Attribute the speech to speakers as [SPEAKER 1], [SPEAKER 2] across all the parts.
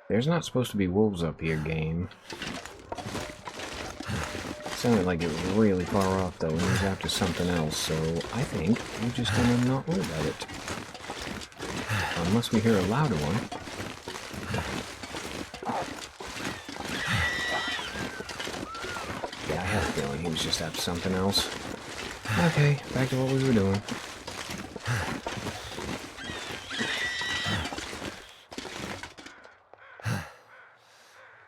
[SPEAKER 1] There's not supposed to be wolves up here, game. Sounded like it was really far off, though, and he was after something else, so I think we're just gonna not worry about it. Unless we hear a louder one. Yeah, I had a feeling he was just after something else. Okay, back to what we were doing.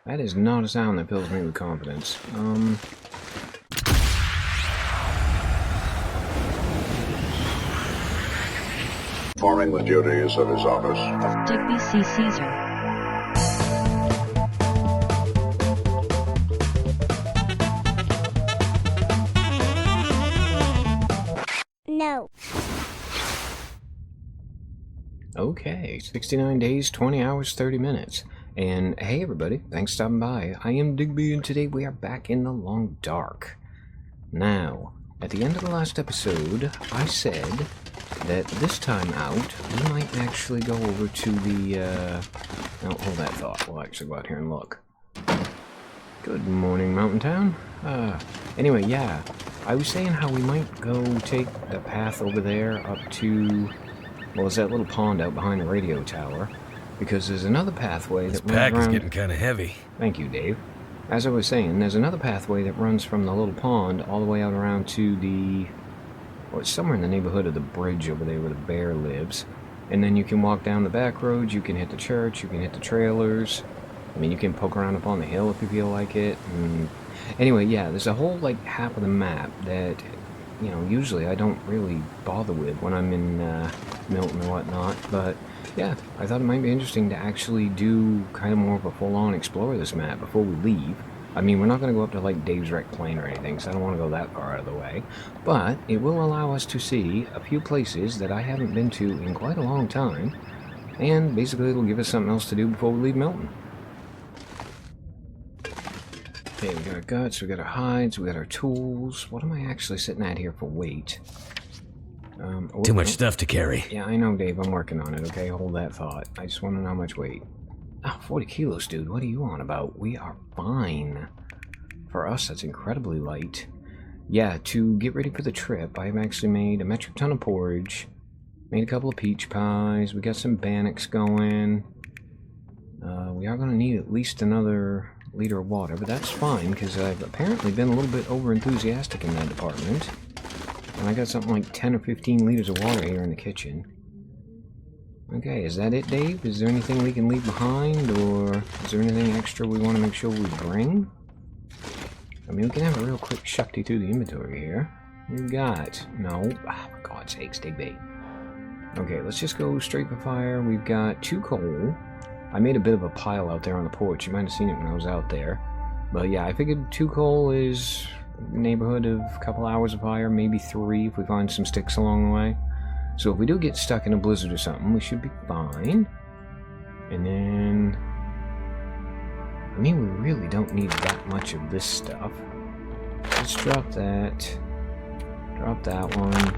[SPEAKER 1] That is not a sound that fills me with confidence.
[SPEAKER 2] Performing the duties of his office.
[SPEAKER 3] Digby C. Caesar.
[SPEAKER 4] No.
[SPEAKER 1] Okay, 69 days, 20 hours, 30 minutes. And hey everybody, thanks for stopping by. I am Digby, and today we are back in the long dark. Now, at the end of the last episode, I said that this time out, we might actually go over to the, no, hold that thought. We'll actually go out here and look. Good morning, Mountain Town. Anyway, yeah, I was saying how we might go take the path over there up to, well, it's that little pond out behind the radio tower, because there's another pathway that runs around...
[SPEAKER 5] This pack is getting kind of heavy.
[SPEAKER 1] Thank you, Dave. As I was saying, there's another pathway that runs from the little pond all the way out around to the... well, it's somewhere in the neighborhood of the bridge over there where the bear lives. And then you can walk down the back roads, you can hit the church, you can hit the trailers. I mean, you can poke around up on the hill if you feel like it. And anyway, yeah, there's a whole, like, half of the map that, you know, usually I don't really bother with when I'm in Milton or whatnot. But, yeah, I thought it might be interesting to actually do kind of more of a full-on explore of this map before we leave. I mean, we're not going to go up to, like, Dave's Wreck Plane or anything, so I don't want to go that far out of the way. But it will allow us to see a few places that I haven't been to in quite a long time. And basically it'll give us something else to do before we leave Milton. Okay, we got our guts, we got our hides, we got our tools. What am I actually sitting at here for weight?
[SPEAKER 5] Too much stuff to carry.
[SPEAKER 1] Yeah, I know, Dave. I'm working on it, okay? Hold that thought. I just want to know how much weight. Oh, 40 kilos, dude. What are you on about? We are fine. For us, that's incredibly light. Yeah, to get ready for the trip, I've actually made a metric ton of porridge, made a couple of peach pies, we got some bannocks going. We are going to need at least another liter of water, but that's fine, because I've apparently been a little bit over-enthusiastic in that department. And I got something like 10 or 15 liters of water here in the kitchen. Okay, is that it, Dave? Is there anything we can leave behind, or is there anything extra we want to make sure we bring? I mean, we can have a real quick shufty through the inventory here. We've got... no. Ah, for God's sakes, Digby. Okay, let's just go straight for fire. We've got 2 coal. I made a bit of a pile out there on the porch. You might have seen it when I was out there. But yeah, I figured 2 coal is neighborhood of a couple hours of fire, maybe 3 if we find some sticks along the way. So if we do get stuck in a blizzard or something, we should be fine. And then... I mean, we really don't need that much of this stuff. Let's drop that. Drop that one.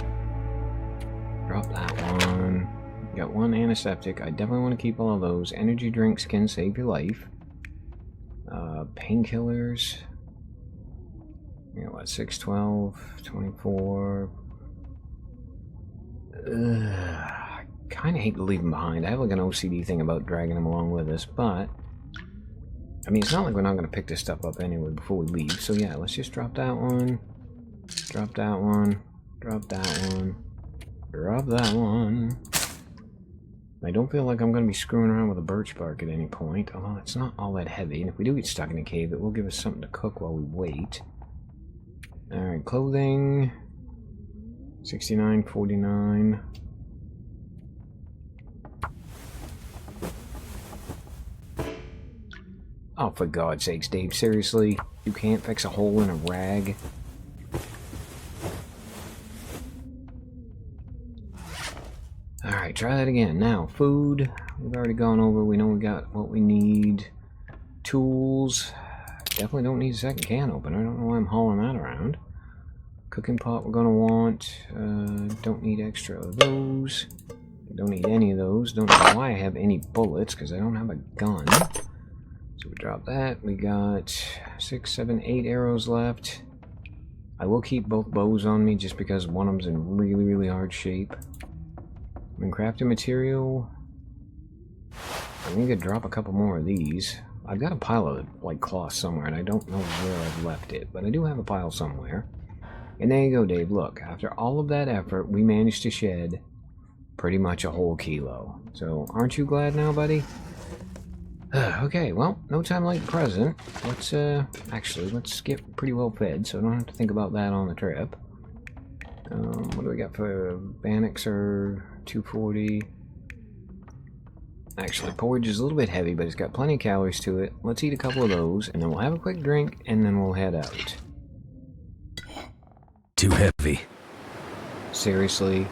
[SPEAKER 1] Drop that one. Got 1 antiseptic. I definitely want to keep all of those. Energy drinks can save your life. Painkillers. You know what, 6, 12, 24... I kind of hate to leave them behind. I have like an OCD thing about dragging them along with us, but... I mean, it's not like we're not going to pick this stuff up anyway before we leave. So yeah, let's just drop that one. Drop that one. Drop that one. Drop that one. I don't feel like I'm going to be screwing around with a birch bark at any point. Although it's not all that heavy. And if we do get stuck in a cave, it will give us something to cook while we wait. Alright, clothing. 69.49. Oh, for God's sakes, Dave, seriously? You can't fix a hole in a rag? Alright, try that again. Now, food. We've already gone over. We know we got what we need. Tools. Definitely don't need a second can opener. I don't know why I'm hauling that around. Cooking pot we're going to want. Don't need extra of those. Don't need any of those. Don't know why I have any bullets, because I don't have a gun. So we drop that. We got 6, 7, 8 arrows left. I will keep both bows on me just because one of them's in really, really hard shape. And crafting material. I need to drop a couple more of these. I've got a pile of like cloth somewhere, and I don't know where I've left it, but I do have a pile somewhere. And there you go, Dave. Look, after all of that effort, we managed to shed pretty much a whole kilo. So, aren't you glad now, buddy? Okay, well, no time like the present. Let's, actually, let's get pretty well fed, so I don't have to think about that on the trip. What do we got for Bannock's or 240? Actually, porridge is a little bit heavy, but it's got plenty of calories to it. Let's eat a couple of those, and then we'll have a quick drink, and then we'll head out.
[SPEAKER 5] Too heavy.
[SPEAKER 1] Seriously?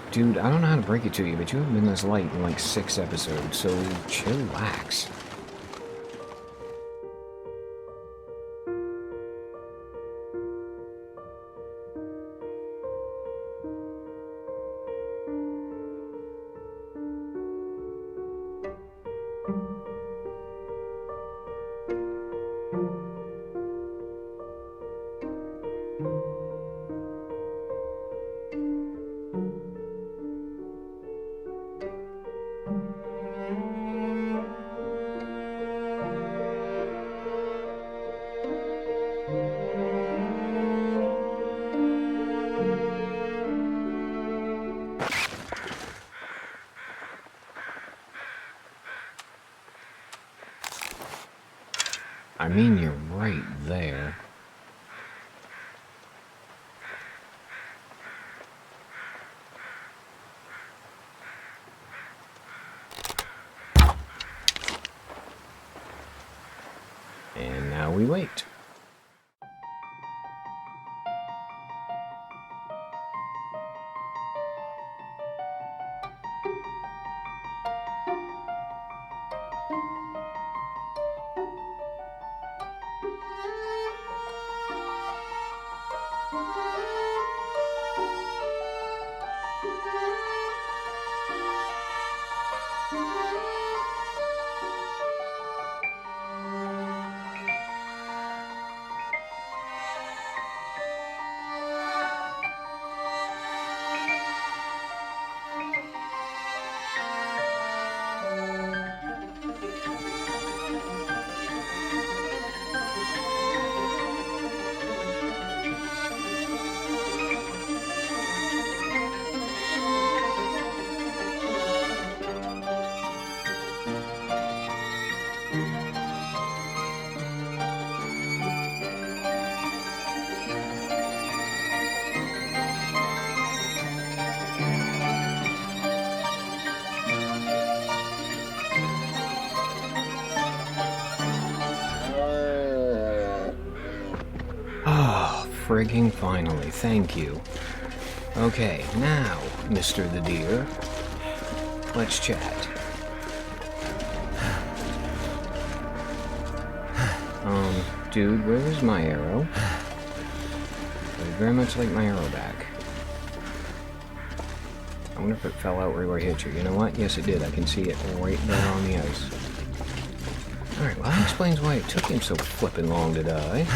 [SPEAKER 1] Dude, I don't know how to break it to you, but you haven't been this light in like 6 episodes, so chillax. I mean, you're right there. And now we wait. Frigging finally, thank you. Okay, now, Mr. the Deer, let's chat. Dude, where is my arrow? I'd very much like my arrow back. I wonder if it fell out where I hit you. You know what? Yes, it did. I can see it right there on the ice. Alright, well that explains why it took him so flippin' long to die.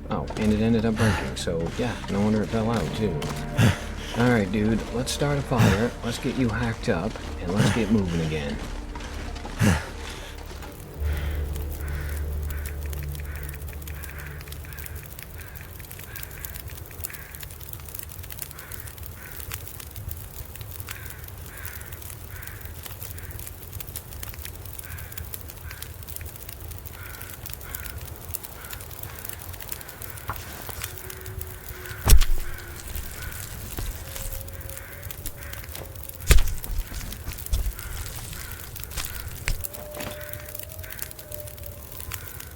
[SPEAKER 1] Oh, and it ended up breaking, so yeah, no wonder it fell out, too. Alright, dude, let's start a fire, let's get you hacked up, and let's get moving again.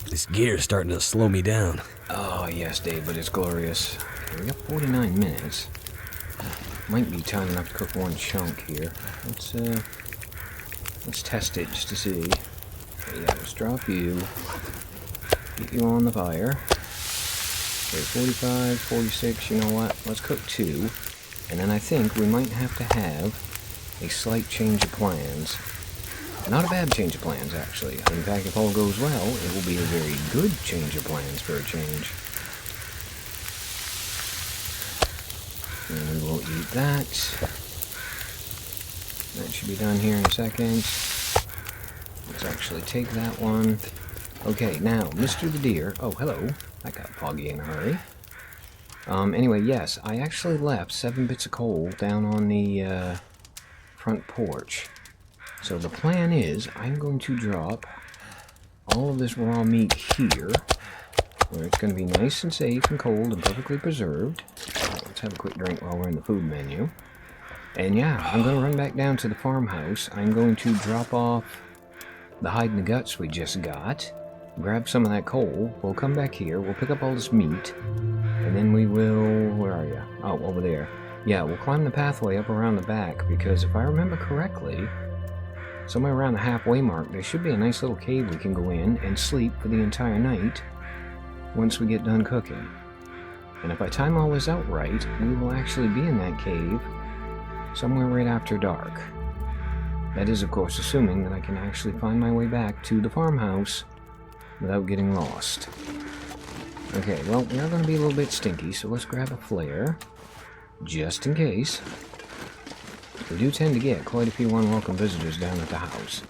[SPEAKER 5] This gear's starting to slow me down.
[SPEAKER 1] Oh, yes, Dave, but it's glorious. Okay, we got 49 minutes. Might be time enough to cook one chunk here. Let's test it just to see. Yeah, let's drop you. Get you on the fire. Okay, 45, 46, you know what? Let's cook 2. And then I think we might have to have a slight change of plans. Not a bad change of plans, actually. In fact, if all goes well, it will be a very good change of plans for a change. And we will eat that. That should be done here in a second. Let's actually take that one. Okay, now, Mr. the Deer. Oh, hello. I got foggy in a hurry. Anyway, yes, I actually left 7 bits of coal down on the front porch. So the plan is, I'm going to drop all of this raw meat here, where it's going to be nice and safe and cold and perfectly preserved. Let's have a quick drink while we're in the food menu. And yeah, I'm going to run back down to the farmhouse. I'm going to drop off the hide and the guts we just got, grab some of that coal, we'll come back here, we'll pick up all this meat, and then we will... where are you? Oh, over there. Yeah, we'll climb the pathway up around the back, because if I remember correctly, somewhere around the halfway mark, there should be a nice little cave we can go in and sleep for the entire night once we get done cooking. And if I time all this out right, we will actually be in that cave somewhere right after dark. That is, of course, assuming that I can actually find my way back to the farmhouse without getting lost. Okay, well, we are going to be a little bit stinky, so let's grab a flare, just in case. We do tend to get quite a few unwelcome visitors down at the house.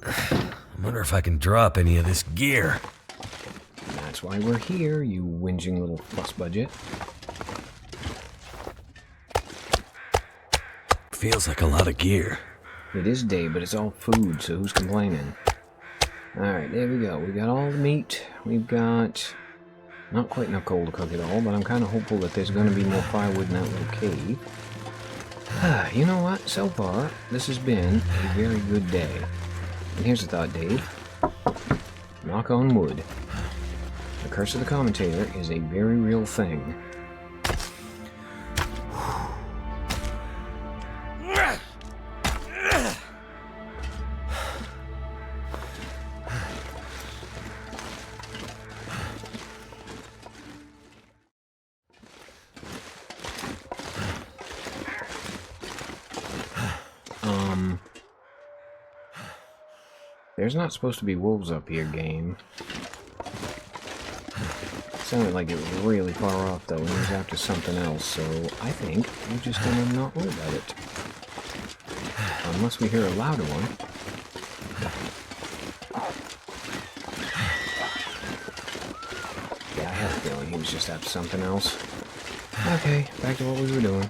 [SPEAKER 5] I wonder if I can drop any of this gear.
[SPEAKER 1] That's why we're here, you whinging little fuss budget.
[SPEAKER 5] Feels like a lot of gear.
[SPEAKER 1] It is day, but it's all food, so who's complaining? Alright, there we go. We got all the meat. We've got not quite enough coal to cook it all, but I'm kind of hopeful that there's going to be more firewood in that little cave. You know what? So far, this has been a very good day. And here's a thought, Dave. Knock on wood. The curse of the commentator is a very real thing. There's not supposed to be wolves up here, game. Sounded like it was really far off, though, and he was after something else, so I think we're just gonna not worry about it. Unless we hear a louder one. Yeah, I have a feeling he was just after something else. Okay, back to what we were doing.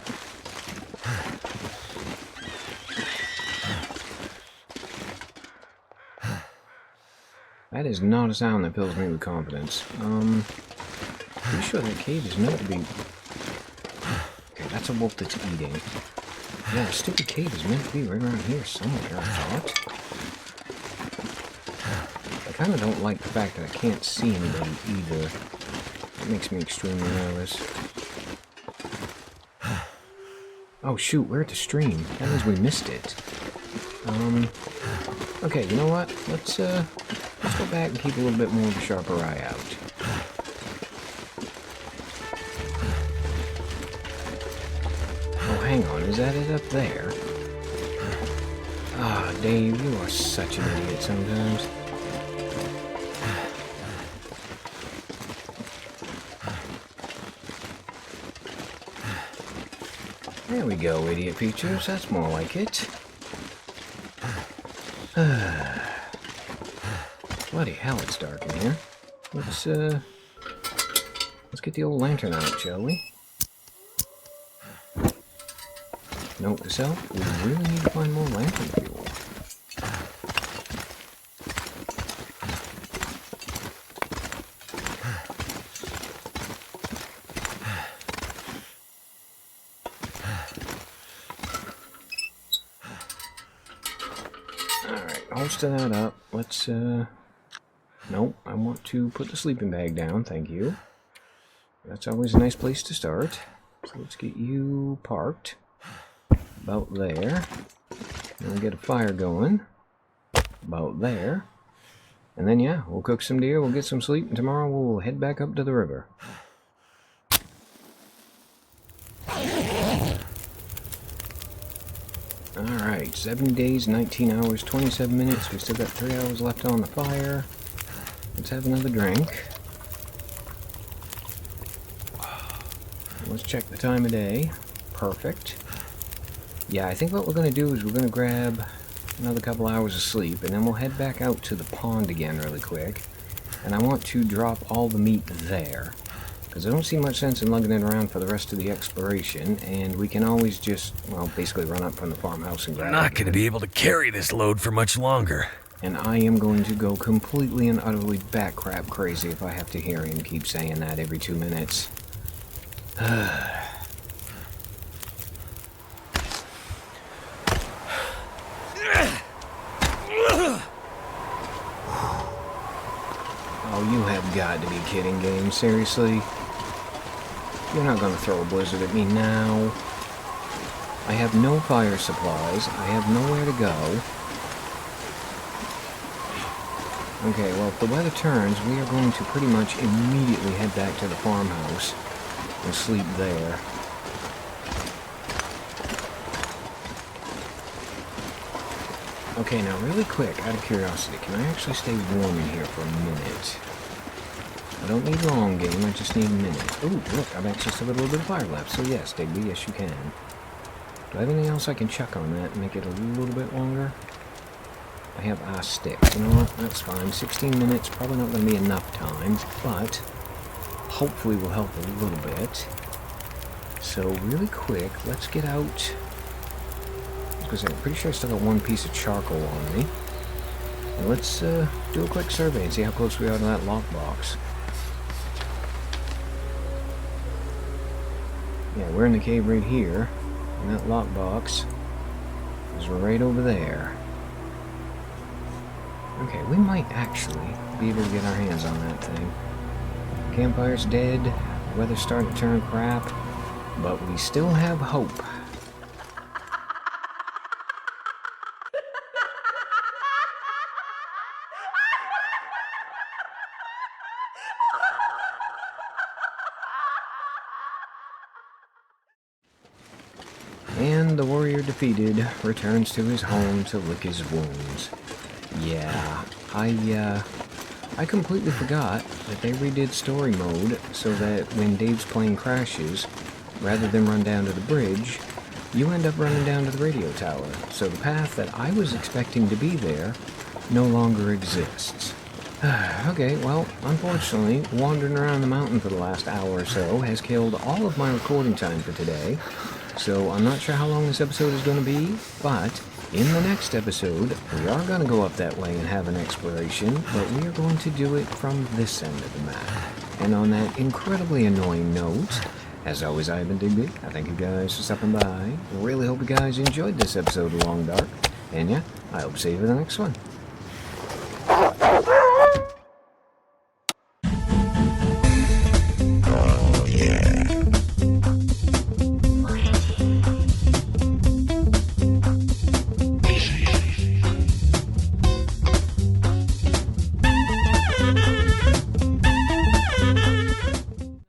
[SPEAKER 1] That is not a sound that fills me with confidence. Pretty sure that cave is meant to be... Okay, that's a wolf that's eating. Yeah, the stupid cave is meant to be right around here somewhere, I thought. I kind of don't like the fact that I can't see anybody either. That makes me extremely nervous. Oh shoot, we're at the stream. That means we missed it. Okay, you know what? Let's go back and keep a little bit more of a sharper eye out. Oh, hang on, is that it up there? Ah, Dave, you are such an idiot sometimes. There we go, idiot features. That's more like it. Bloody hell, it's dark in here. Let's get the old lantern out, shall we? Note to self, we really need to find more lantern fuel. Alright, holster that up. Let's, nope, I want to put the sleeping bag down, thank you. That's always a nice place to start. So let's get you parked. About there. And we'll get a fire going. about there. And then, yeah, we'll cook some deer, we'll get some sleep, and tomorrow we'll head back up to the river. Alright, 7 days, 19 hours, 27 minutes. We still got 3 hours left on the fire. Let's have another drink. Let's check the time of day. Perfect. Yeah, I think what we're going to do is we're going to grab another couple hours of sleep, and then we'll head back out to the pond again really quick. And I want to drop all the meat there, because I don't see much sense in lugging it around for the rest of the exploration, and we can always just, well, basically run up from the farmhouse and grab it.
[SPEAKER 5] I'm not going to be able to carry this load for much longer.
[SPEAKER 1] And I am going to go completely and utterly bat-crap crazy if I have to hear him keep saying that every 2 minutes. Oh, you have got to be kidding, game. Seriously? You're not going to throw a blizzard at me now. I have no fire supplies. I have nowhere to go. Okay, well, if the weather turns, we are going to pretty much immediately head back to the farmhouse and sleep there. Okay, now really quick, out of curiosity, can I actually stay warm in here for a minute? I don't need long game, I just need a minute. Ooh, look, I've actually still got a little bit of fire left, so yes, Digby, yes you can. Do I have anything else I can chuck on that and make it a little bit longer? I have a stick. You know what? That's fine. 16 minutes, probably not going to be enough time, but hopefully will help a little bit. So really quick, let's get out. Because I'm pretty sure I still got one piece of charcoal on me. And let's do a quick survey and see how close we are to that lockbox. Yeah, we're in the cave right here, and that lockbox is right over there. Okay, we might actually be able to get our hands on that thing. Campfire's dead, the weather's starting to turn crap, but we still have hope. And the warrior defeated returns to his home to lick his wounds. Yeah, I completely forgot that they redid story mode so that when Dave's plane crashes, rather than run down to the bridge, you end up running down to the radio tower. So the path that I was expecting to be there no longer exists. Okay, well, unfortunately, wandering around the mountain for the last hour or so has killed all of my recording time for today. So I'm not sure how long this episode is going to be, but in the next episode, we are going to go up that way and have an exploration, but we are going to do it from this end of the map. And on that incredibly annoying note, as always, I've been Digby. I thank you guys for stopping by. I really hope you guys enjoyed this episode of Long Dark. And yeah, I hope to see you for the next one.